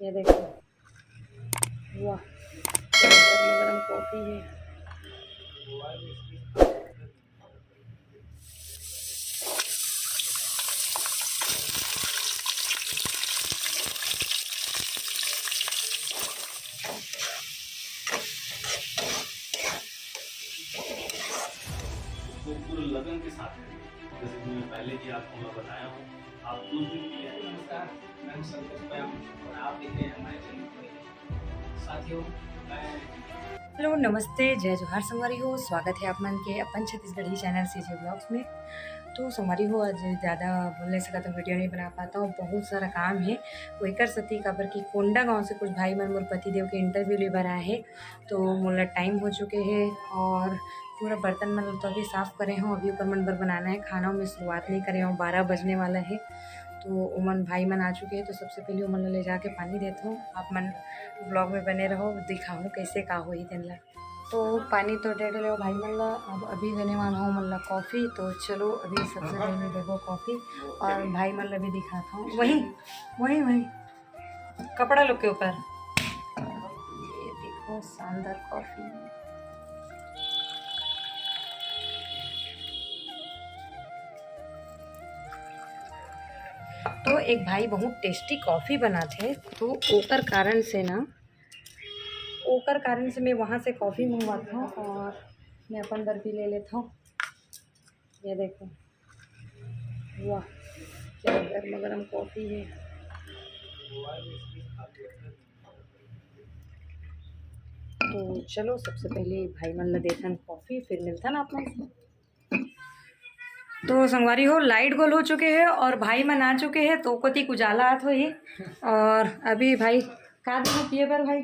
ये देखो, वाह, गरम गरम कॉफ़ी है। वो पूरे लगन के साथ है, जैसे कि मैं पहले भी आपको मैं बताया हूँ। आप दूध भी पिए। नमस्कार, मैं संतोष पैम और आप देख रहे हैं हमारे चैनल पर। साथियों, मैं हेलो, नमस्ते, जय जोहार संगवारी हो। स्वागत है आप मन के अपन छत्तीसगढ़ी चैनल सीजे ब्लॉग्स में। तो संगवारी हो, आज ज़्यादा बोलने से तो वीडियो नहीं बना पाता हूँ, बहुत सारा काम है। कोई कर सती काबर की कोंडा गांव से कुछ भाई मन मोर पति देव के इंटरव्यू ले बर आए हैं। तो मोला टाइम हो चुके हैं और पूरा बर्तन मन तो अभी साफ़ करे हूँ। अभी ऊपर मन बर बनाना है खाना में शुरुआत नहीं करे हूँ, 12 बजने वाला है। तो उमन भाई मन आ चुके हैं, तो सबसे पहले उमन ले जाके पानी देता हूँ। आप मन ब्लॉग में बने रहो, दिखाऊँ कैसे का हो ही दिन ला। तो पानी तो दे डले भाई मन ला। अब अभी देने वाला हूँ मन ला कॉफ़ी। तो चलो अभी सबसे पहले देखो कॉफ़ी और भाई मन ला भी दिखाता हूँ। वहीं वहीं वहीं कपड़ा लोग के ऊपर, ये देखो शानदार कॉफ़ी। तो एक भाई बहुत टेस्टी कॉफ़ी बनाते, तो ओकर कारण से मैं वहाँ से कॉफ़ी मंगवाता हूँ और मैं अपन बर भी ले लेता हूँ। ये देखो, वाह, क्या गरम गरम कॉफ़ी है। तो चलो सबसे पहले भाई मन ला देथन कॉफ़ी, फिर मिलता ना अपना। तो संगवारी हो, लाइट गोल हो चुके हैं और भाई मन आ चुके हैं। तो कोती उजाला आत हो ही। और अभी भाई का देना पिए बर भाई?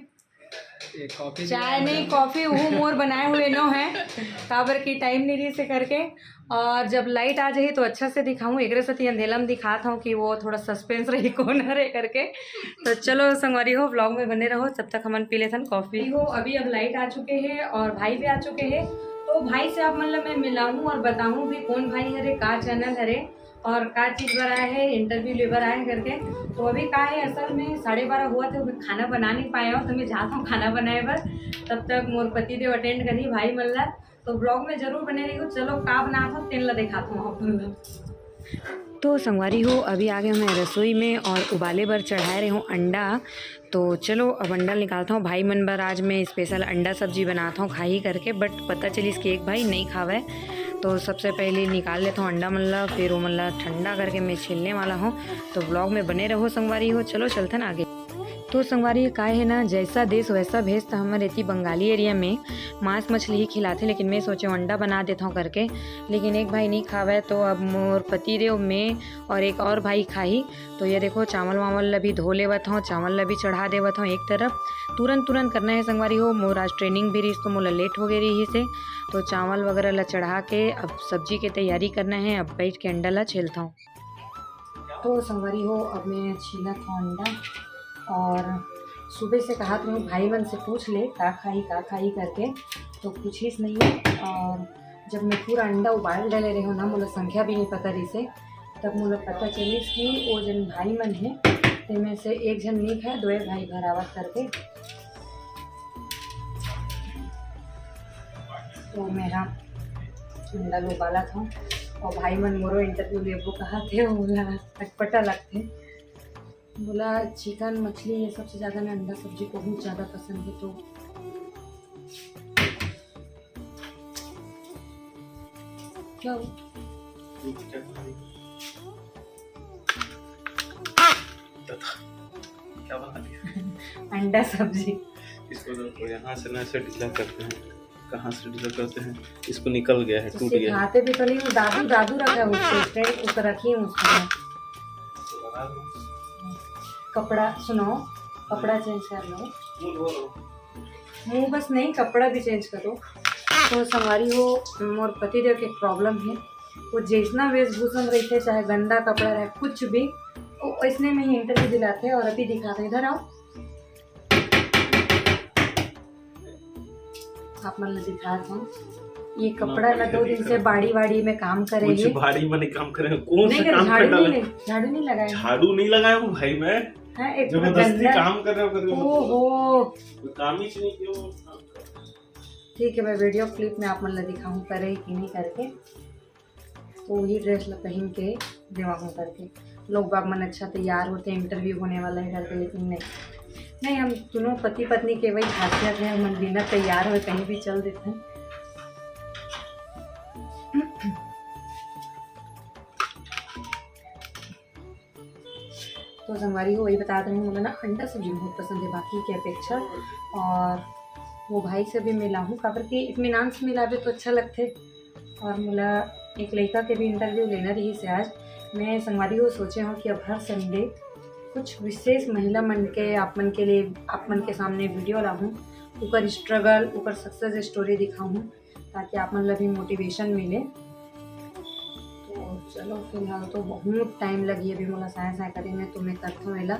चाय नहीं, कॉफ़ी वो मोर बनाए हुए नो है, काबर की टाइम नहीं रही से करके। और जब लाइट आ जाए तो अच्छा से दिखाऊं, एक साथ अंधेला में दिखाता हूँ कि वो थोड़ा सस्पेंस रही कौन है करके। तो चलो संगवारी हो, व्लॉग में बने रहो, तब तक हमन पी लेथन कॉफ़ी हो। अभी अब लाइट आ चुके हैं और भाई भी आ चुके हैं। तो भाई से अब मतलब मैं मिलाऊँ और बताऊँ भी कौन भाई हरे, का चैनल हरे और का चीज़ पर आया है, इंटरव्यू लेबर आए करके। तो अभी का है, असल में 12:30 हुआ थे, खाना बना नहीं पाया हूँ, तो मैं जाता हूँ खाना बनाए बर। तब तक मोर पति देव अटेंड करी भाई मल्ला। तो ब्लॉग में जरूर बने रही हो। चलो का बनाता हूँ तेन ला दिखाता हूँ अपन। तो संगवारी हो, अभी आ गए मैं रसोई में और उबाले बर चढ़ाए रहे हूँ अंडा। तो चलो अब अंडा निकालता हूँ। भाई मन बर आज मैं स्पेशल अंडा सब्जी बनाता हूँ खाही करके, बट पता चली इसकी एक भाई नहीं खावे। तो सबसे पहले निकाल लेता हूँ अंडा मल्ला, फिर वो मल्ला ठंडा करके मैं छीलने वाला हूँ। तो ब्लॉग में बने रहो संगवारी हो। चलो चलते ना आगे। तो संगवारी का है ना, जैसा देश वैसा भेष। तो हमारे इतनी बंगाली एरिया में मांस मछली ही खिलाते, लेकिन मैं सोचे अंडा बना देता हूँ करके। लेकिन एक भाई नहीं खावे, तो अब मोर पति देव मैं और एक और भाई खाही। तो ये देखो चावल वावल ला भी धो लेवत हूँ, चावल ला भी चढ़ा देवत हूँ एक तरफ। तुरंत करना है संगवारी हो, मोर आज ट्रेनिंग भी रही तो मोला लेट हो गई रही से। तो चावल वगैरह ला चढ़ा के अब सब्जी की तैयारी करना है। अब बैठ के अंडा ला छीलता हूँ। तो संगवारी हो, अब मैं छीला था अंडा और सुबह से कहा तो भाई मन से पूछ ले का खाई करके, तो पूछीस नहीं। और जब मैं पूरा अंडा उबाल डाले रहे हो ना, मुझे संख्या भी नहीं पता रही से, तब मुझे पता चलीस कि वो जन भाई मन है तो में से एक जन नहीं है, 2 भाई घर आवत करके। तो मेरा अंडा उबाला था और भाई मन मोरो इंटरव्यू लेबो कहा थे, बोला अटपटा लगते, बोला चिकन मछली ये सबसे ज़्यादा मैं अंडा सब्जी को बहुत ज़्यादा पसंद है। तो क्या क्या बना दिया? अंडा सब्जी। इसको तो यहाँ से ना ऐसे ढीला करते हैं, कहाँ से ढीला करते हैं, इसको निकल गया है, टूट गया है। खाते भी तो नहीं, वो दादू रखा है उससे, ऊपर रखी है उसको। कपड़ा सुनो, कपड़ा चेंज कर लो, मुँह बस नहीं, कपड़ा भी चेंज करो। तो संगवारी हो, मोर पति देव के प्रॉब्लम है, वो जैसना वेशभूषा में रहते, चाहे गंदा कपड़ा रहे कुछ भी, वो इसने में ही इंटरव्यू दिलाते और अभी दिखाते। इधर आओ, आप मन दिखाता हूँ। ये कपड़ा ना 2 दिन से बाड़ी में काम करे, कुछ बाड़ी में काम करे, कौन सा काम कर डाला? झाड़ू नहीं लगाया, झाड़ू नहीं लगाया हूँ भाई मैं। हाँ, एक जबरदस्ती गंदा- काम कर रहे हो कभी ओहो मतलब काम ही नहीं क्यों। ठीक है, मैं वीडियो क्लिप में आप मतलब दिखाऊँ करे कि नहीं करके, तो वही ड्रेस पहन के देवाऊँ करके। लोग बाग मन अच्छा तैयार होते हैं, इंटरव्यू होने वाला है करके, लेकिन नहीं हम दोनों पति पत्नी के वही खासियत है, मन बिना तैयार हुए कहीं भी चल देते हैं। तो संगवारी हो वही बता रही हूँ, मुझे ना अंडा सब्जी बहुत पसंद है बाकी की अपेक्षा, और वो भाई से भी मिला हूँ काबर के इत्मीनान से मिलावे तो अच्छा लगते। और मुला एक लड़का के भी इंटरव्यू लेना रही से आज मैं संगवारी हो सोचे हूँ कि अब हर संडे कुछ विशेष महिला मन के आप मन के लिए आप मन के सामने वीडियो लाऊँ, ऊपर स्ट्रगल ऊपर सक्सेस स्टोरी दिखाऊँ ताकि आप मन भी मोटिवेशन मिले। तो चलो फिलहाल तो बहुत टाइम लगी अभी मोला साय करे में, तो मैं करता हूँ एला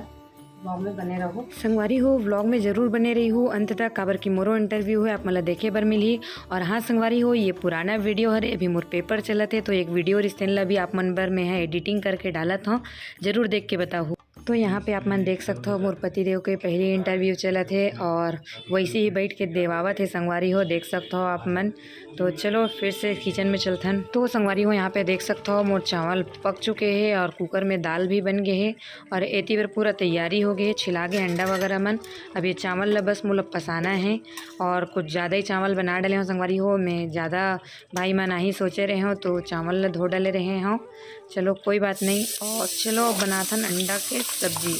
व्लॉग में बने रहो। संगवारी हो व्लॉग में जरूर बने रही हूँ अंत तक, काबर की मोरो इंटरव्यू है आप मला देखे बर मिली। और हाँ संगवारी हो, ये पुराना वीडियो हरे, अभी मोर पेपर चलत है, तो एक वीडियो रिश्तेन ला भी आप मन बर में है एडिटिंग करके डालत हूँ, जरूर देख के बताओ। तो यहाँ पे आप मन देख सकते हो मोर पति देव के पहले इंटरव्यू चलत है और वैसे ही बैठ के देवावत है संगवारी हो, देख सकते हो आप मन। तो चलो फिर से किचन में चलथन। तो संगवारी हो यहाँ पे देख सकते हो मोर चावल पक चुके हैं और कुकर में दाल भी बन गए हैं और एती बार पूरा तैयारी हो गई, छिला गए अंडा वगैरह मन। अब ये चावल ला बस मुझे पसाना है और कुछ ज़्यादा ही चावल बना डाले हो संगवारी हो, मैं ज़्यादा भाई मन ही सोचे रहे हो तो चावल ला धो डाले रहे हों। चलो कोई बात नहीं, और चलो बनाथन अंडा के सब्जी।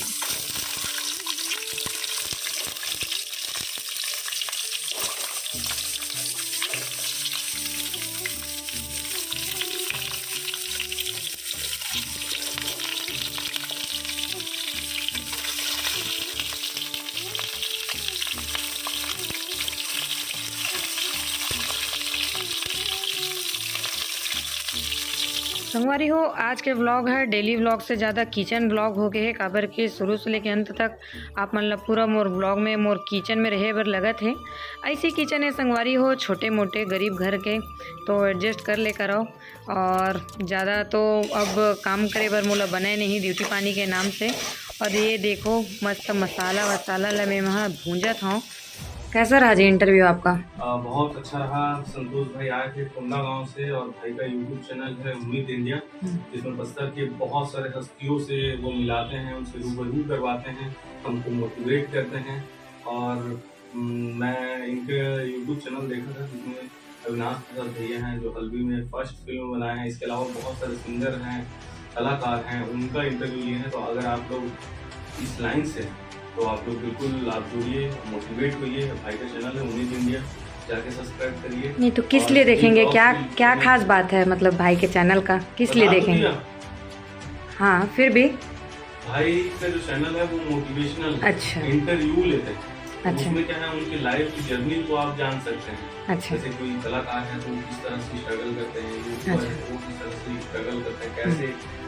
संगवारी हो आज के व्लॉग है डेली व्लॉग से ज़्यादा किचन व्लॉग हो गए है, काबर के शुरू से लेके अंत तक आप मतलब पूरा मोर व्लॉग में मोर किचन में रहे बर लगत है। ऐसी किचन है संगवारी हो, छोटे मोटे गरीब घर के, तो एडजस्ट कर ले करो। और ज़्यादा तो अब काम करे बर मोला बने नहीं ड्यूटी पानी के नाम से। और ये देखो मस्त मसाला वसाला ला मैं वहाँ भूंजत हूँ। कैसा रहा जी इंटरव्यू आपका? बहुत अच्छा रहा। संतोष भाई आए थे कोंडा गांव से और भाई का यूट्यूब चैनल है उम्मीद इंडिया, जिसमें बस्तर के बहुत सारे हस्तियों से वो मिलाते हैं, उनसे रूबरू करवाते हैं, हमको मोटिवेट करते हैं। और मैं इनके यूट्यूब चैनल देखा था जिसमें अविनाश प्रसाद भैया हैं जो हल्बी में फर्स्ट फिल्म बनाए हैं, इसके अलावा बहुत सारे सिंगर हैं, कलाकार हैं, उनका इंटरव्यू लिए हैं। तो अगर आप लोग इस लाइन से तो आप लोग बिल्कुल आप जुड़िए, मोटिवेट होइए। भाई का चैनल है उम्मीद इंडिया, जाके सब्सक्राइब करिए। नहीं तो किस लिए देखेंगे, क्या क्या खास बात है मतलब भाई के चैनल का, किस लिए देखेंगे? हाँ फिर भी भाई का जो चैनल है वो मोटिवेशनल अच्छा इंटरव्यू लेते हैं। अच्छा उसमें क्या है उनकी लाइफ की जर्नी को आप जान सकते हैं। अच्छा जैसे कोई कलाकार है तो वो किस तरह से स्ट्रगल करते हैं, यूट्यूबर है वो किस तरह से स्ट्रगल करते हैं, कैसे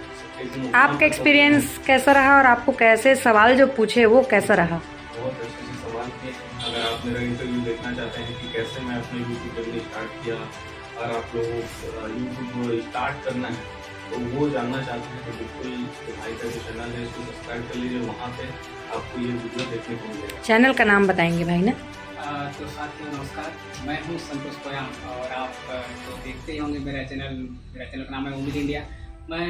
आपका एक्सपीरियंस कैसा रहा और आपको कैसे सवाल जो पूछे वो कैसा रहा? बहुत अच्छे से सवाल किए। अगर आप मेरा इंटरव्यू देखना चाहते हैं कि कैसे मैं अपने यूट्यूब जर्नी स्टार्ट किया और आप लोगों को यूट्यूब स्टार्ट करना है तो वो जानना चाहते हैं तो बिल्कुल भाई का जो चैनल है इसको सब्सक्राइब कर लीजिए, वहाँ पे आपको ये वीडियो देखने को मिलेगा। चैनल का नाम बताएंगे भाई ना? तो साथियों नमस्कार, मैं हूं संतोष कोयाम और आप तो देखते ही होंगे मेरा चैनल का नाम है उम्मीद इंडिया। मैं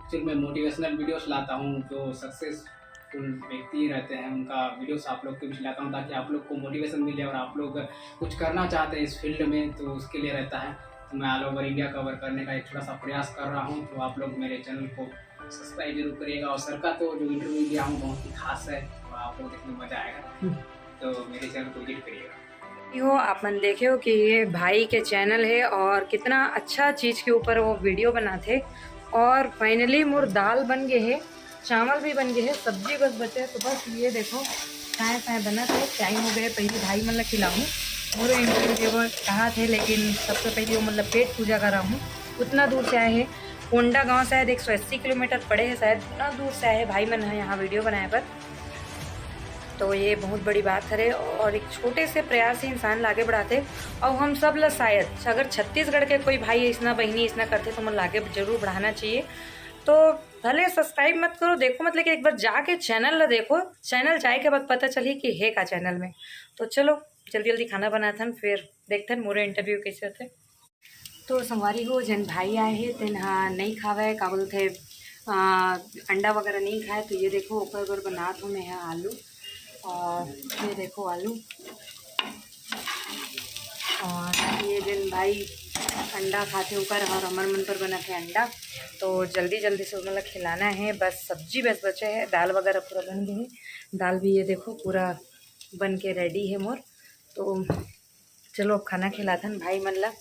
एक्चुअली में मोटिवेशनल वीडियोस लाता हूं, जो सक्सेसफुल व्यक्ति रहते हैं उनका वीडियोस आप लोग के बीच लाता हूं ताकि आप लोग को मोटिवेशन मिले और आप लोग कुछ करना चाहते हैं इस फील्ड में तो उसके लिए रहता है। तो मैं ऑल ओवर इंडिया कवर करने का एक छोटा सा प्रयास कर रहा हूँ, तो आप लोग मेरे चैनल को सब्सक्राइब जरूर करिएगा। और सर का तो जो इंटरव्यू दिया हूँ बहुत ही खास है, तो आप लोग देखने में मज़ा आएगा, तो मेरे चैनल को विजिट करिएगा। हो आप मन देखे हो कि ये भाई के चैनल है और कितना अच्छा चीज़ के ऊपर वो वीडियो बनाते। और फाइनली मोर दाल बन गए है, चावल भी बन गए है, सब्जी बस बचे है। तो बस ये देखो साए साए बना थे, टाइम हो गए पहले भाई मतलब खिलाऊँ और इंटरव्यू कहा थे, लेकिन सबसे पहले वो मतलब पेट पूजा कर रहा हूँ। उतना दूर से आए हैं, कोंडा गांव शायद 180 किलोमीटर पड़े हैं, शायद उतना दूर से आए भाई मन है यहाँ वीडियो बनाए पर। तो ये बहुत बड़ी बात है और एक छोटे से प्रयास से इंसान लागे बढ़ाते। और हम सब ला शायद अगर छत्तीसगढ़ के कोई भाई इतना बहनी इतना करते तो मन लागे जरूर बढ़ाना चाहिए। तो भले सब्सक्राइब मत करो, देखो मत, लेकिन एक बार जाके चैनल देखो, चैनल जाए के बाद पता चली कि है का चैनल में। तो चलो जल्दी जल्दी खाना बनाते हैं, फिर देखते हैं मोरे इंटरव्यू कैसे थे। तो संगवारी हो जन भाई आए हैं तेन हाँ नहीं खावे का बोलते अंडा वगैरह नहीं खाए, तो ये देखो ऊपर बना दो मैं यहाँ आलू, और ये देखो आलू, और ये जन भाई अंडा खाते ऊपर और हमारे मन पर बना है अंडा। तो जल्दी जल्दी से मतलब खिलाना है, बस सब्जी बस बचे है, दाल वगैरह पूरा बन गई है, दाल भी ये देखो पूरा बन के रेडी है मोर। तो चलो अब खाना खिलाते हैं भाई मन ला।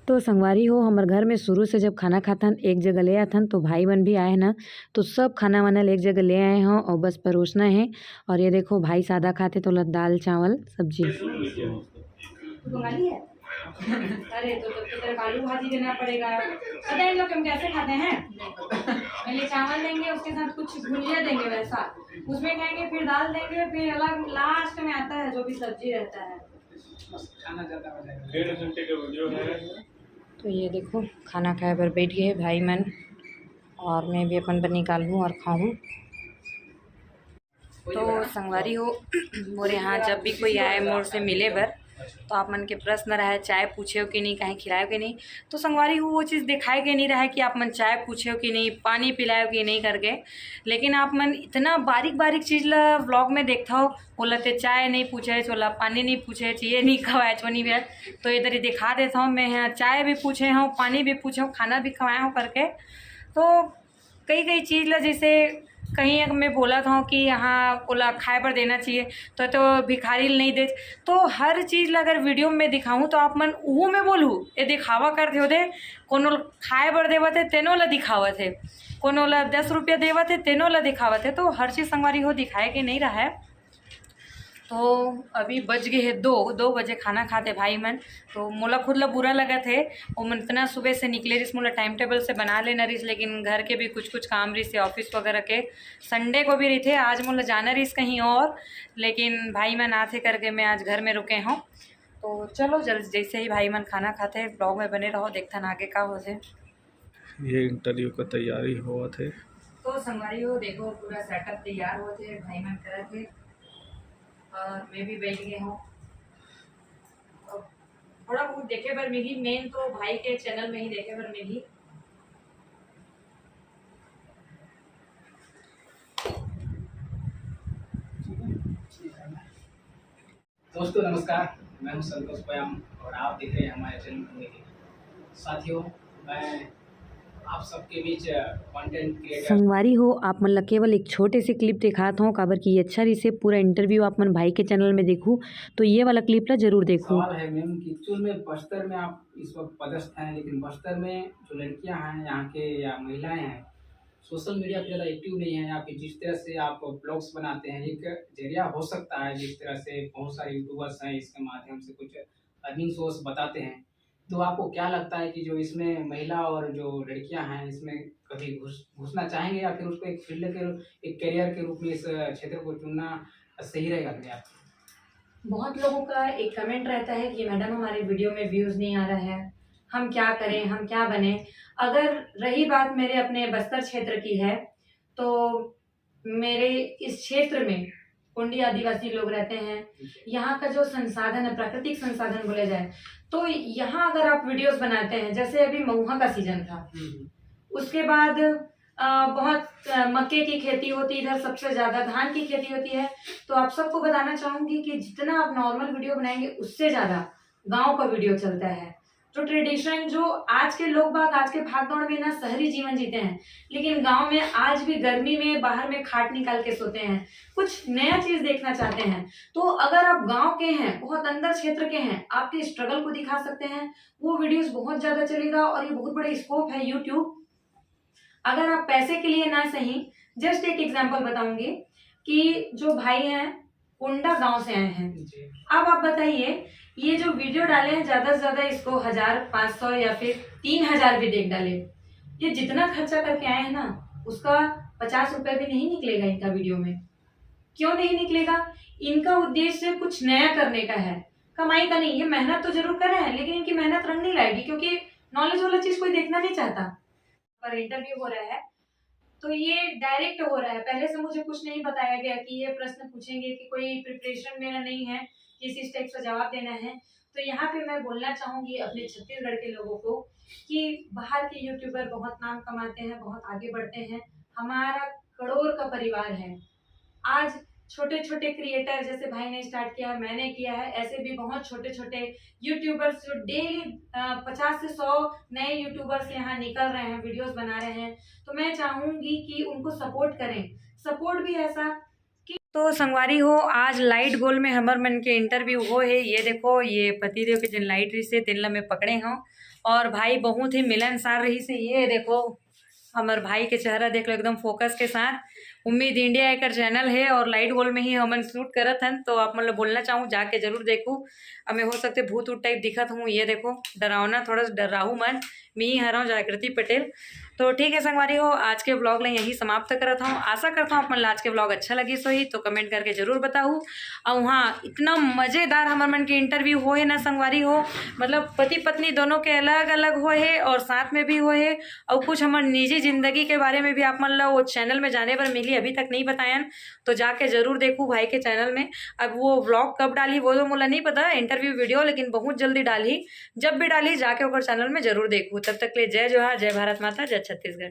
तो संगवारी हो हमारे घर में शुरू से जब खाना खाथन एक जगह ले आथन, तो भाई बन भी आए ना, तो सब खाना वाना एक जगह ले आए हों और बस परोसना है। और ये देखो भाई सादा खाते तो दाल चावल सब्जी। अरे तो आलू भाजी देना पड़ेगा, पता है लोग हम कैसे खाते हैं, पहले चावल देंगे उसके साथ कुछ भुजिया देंगे वैसा, उसमें खाएंगे, फिर दाल देंगे, फिर अलग लास्ट में आता है जो भी सब्जी रहता है। खाना ज़्यादा हो जाएगा। 1.5 घंटे का वीडियो है। तो ये देखो खाना खाए पर बैठ गए भाई मन, और मैं भी अपन पर निकालूँ और खाऊँ। तो संगवारी हो मोरे यहाँ जब भी कोई आए मोर से मिले बर, तो आप मन के प्रश्न रहा है चाय पूछे हो कि नहीं, कहीं खिलाए कि नहीं, तो संगवारी हो वो चीज़ दिखाए के नहीं रहा है कि आप मन चाय पूछे हो कि नहीं, पानी पिलाए हो कि नहीं करके, लेकिन आप मन इतना बारीक बारीक चीज़ ला व्लॉग में देखता हो, बोलते चाय नहीं पूछे चोला, पानी नहीं पूछे, ये नहीं खवाए चो नहीं भी, तो इधर ही दिखा देता हूँ मैं यहाँ चाय भी पूछे हूँ, पानी भी पूछे हूँ, खाना भी खवाया हूँ करके। तो कई कई चीज़ ला जैसे कहीं मैं बोला था कि यहाँ बोला खाए पर देना चाहिए, तो भिखारी नहीं दे, तो हर चीज़ अगर वीडियो में दिखाऊँ तो आप मन वो में बोलूँ ये दिखावा कर दे दे, कोनो खाए पर देवत है तेनो ला दिखावत है, कोनो ला 10 रुपया देवत है तेनो ला दिखावत है, तो हर चीज़ संगवारी हो दिखाए के नहीं रहा है। तो अभी बज गए है 2 बजे खाना खाते भाई मन, तो मोला खुद ला बुरा लगा थे, वो मन इतना सुबह से निकले रिस, मोला टाइम टेबल से बना लेना रिस, लेकिन घर के भी कुछ काम रही से ऑफिस वगैरह के, संडे को भी रही थे, आज मोला जाना रही कहीं और, लेकिन भाई मन आते करके मैं आज घर में रुके हूँ। तो चलो जैसे ही भाई मन खाना खाते ब्लॉग में बने रहो, देखते आगे का हो जाए। ये इंटरव्यू का तैयारी हुआ थे। तो संगवारी हो देखो पूरा सेटअप तैयार हुआ थे, भाई मन करे थे और मैं भी बैठ गई हूँ, थोड़ा बहुत देखे पर मिली, मेन तो भाई के चैनल में ही देखे पर मिली। दोस्तों नमस्कार, मैं हूं संतोष पयाम और आप देख रहे हैं हमारे चैनल। साथियों मैं आप सबके बीच कंटेंट क्रिएटर संगवारी हो आप मन ला केवल एक छोटे से क्लिप दिखाता हूँ, काबर की अच्छा रही से पूरा इंटरव्यू आप मन भाई के चैनल में देखूँ, तो ये वाला क्लिप ला जरूर देखूँ। सवाल है मैम कि एक्चुअल में बस्तर में आप इस वक्त पदस्थ हैं, लेकिन बस्तर में जो लड़कियां हैं यहाँ के या महिलाएं हैं सोशल मीडिया पे ज़्यादा एक्टिव नहीं है, या फिर जिस तरह से आप ब्लॉग्स बनाते हैं एक जरिया हो सकता है, जिस तरह से बहुत सारे यूट्यूबर्स हैं इसके माध्यम से कुछ अर्निंग सोर्स बताते हैं, तो आपको क्या लगता है कि जो इसमें महिला और जो लड़कियां हैं इसमें कभी घुसना चाहेंगे, या फिर उसको एक फील्ड के एक करियर के रूप में इस क्षेत्र को चुनना सही रहेगा? क्या बहुत लोगों का एक कमेंट रहता है कि मैडम हमारे वीडियो में व्यूज़ नहीं आ रहा है, हम क्या करें, हम क्या बने। अगर रही बात मेरे अपने बस्तर क्षेत्र की है, तो मेरे इस क्षेत्र में कुंडी आदिवासी लोग रहते हैं, यहाँ का जो संसाधन है प्राकृतिक संसाधन बोले जाए, तो यहाँ अगर आप वीडियोस बनाते हैं, जैसे अभी महुआ का सीजन था, उसके बाद बहुत मक्के की खेती होती है, इधर सबसे ज़्यादा धान की खेती होती है, तो आप सबको बताना चाहूँगी कि जितना आप नॉर्मल वीडियो बनाएंगे उससे ज़्यादा गांव का वीडियो चलता है। जो ट्रेडिशन जो आज के लोग बाग आज के भागदौड़ में ना शहरी जीवन जीते हैं, लेकिन गांव में आज भी गर्मी में बाहर में खाट निकाल के सोते हैं, कुछ नया चीज़ देखना चाहते हैं। तो अगर आप गांव के हैं, बहुत अंदर क्षेत्र के हैं, आपके स्ट्रगल को दिखा सकते हैं, वो वीडियोस बहुत ज़्यादा चलेगा और ये बहुत बड़ा स्कोप है यूट्यूब। अगर आप पैसे के लिए ना सही, जस्ट एक एग्जांपल बताऊंगी कि जो भाई हैं कुंडा गांव से आए हैं, अब आप बताइए ये जो वीडियो डाले हैं ज़्यादा से ज़्यादा इसको 1000, 500 या फिर 3000 भी देख डाले, ये जितना खर्चा करके आए हैं ना उसका 50 रुपये भी नहीं निकलेगा इनका वीडियो में। क्यों नहीं निकलेगा? इनका उद्देश्य कुछ नया करने का है, कमाई का नहीं है। मेहनत तो जरूर कर रहे हैं, लेकिन इनकी मेहनत रंग नहीं लाएगी, क्योंकि नॉलेज वाला चीज कोई देखना नहीं चाहता। पर इंटरव्यू हो रहा है तो ये डायरेक्ट हो रहा है, पहले से मुझे कुछ नहीं बताया गया कि ये प्रश्न पूछेंगे, कि कोई प्रिपरेशन मेरा नहीं है किसी टाइप का जवाब देना है। तो यहाँ पे मैं बोलना चाहूंगी अपने छत्तीसगढ़ के लोगों को कि बाहर के यूट्यूबर बहुत नाम कमाते हैं, बहुत आगे बढ़ते हैं। हमारा करोड़ का परिवार है। आज छोटे छोटे क्रिएटर, जैसे भाई ने स्टार्ट किया, मैंने किया है, ऐसे भी बहुत छोटे छोटे यूट्यूबर्स जो डेली 50 से 100 नए यूट्यूबर्स यहाँ निकल रहे हैं, वीडियोस बना रहे हैं। तो मैं चाहूंगी कि उनको सपोर्ट करें, सपोर्ट भी ऐसा कि तो संगवारी हो, आज लाइट गोल में हमर मन के इंटरव्यू हो है। ये देखो, ये पतिदेव के जिन लाइट रही से तिन ला में पकड़े हों, और भाई बहुत ही मिलनसार रही से। ये देखो हमार भाई के चेहरा देख लो एकदम फोकस के साथ। उम्मीद इंडिया एक चैनल है और लाइट गोल में ही हमन शूट करत हन, तो आप मतलब बोलना चाहूँ जाके जरूर देखूँ। हमें हो सकते भूत ऊत टाइप दिखत हूँ। ये देखो डरावना, थोड़ा सा डराहू मन मी हराऊँ जागृति पटेल। तो ठीक है संगवारी हो, आज के ब्लॉग ला यही समाप्त करता हूँ। आशा करता हूँ अपन आज के ब्लॉग अच्छा लगी सोही तो कमेंट करके जरूर बताऊँ। और हाँ, इतना मज़ेदार हमार मन के इंटरव्यू हो है ना संगवारी हो, मतलब पति पत्नी दोनों के अलग अलग हो है और साथ में भी हो है। और कुछ हमार निजी जिंदगी के बारे में भी आप मन ला वो चैनल में जाने पर मिली, अभी तक नहीं बतायन, तो जाके जरूर देखूँ भाई के चैनल में। अब वो व्लॉग कब डाली वो तो मुझे नहीं पता, इंटरव्यू वीडियो, लेकिन बहुत जल्दी डाली। जब भी डाली जाके ऊपर चैनल में जरूर देखूँ। तब तक ले जय जोहार, जय भारत माता, जय छत्तीसगढ़।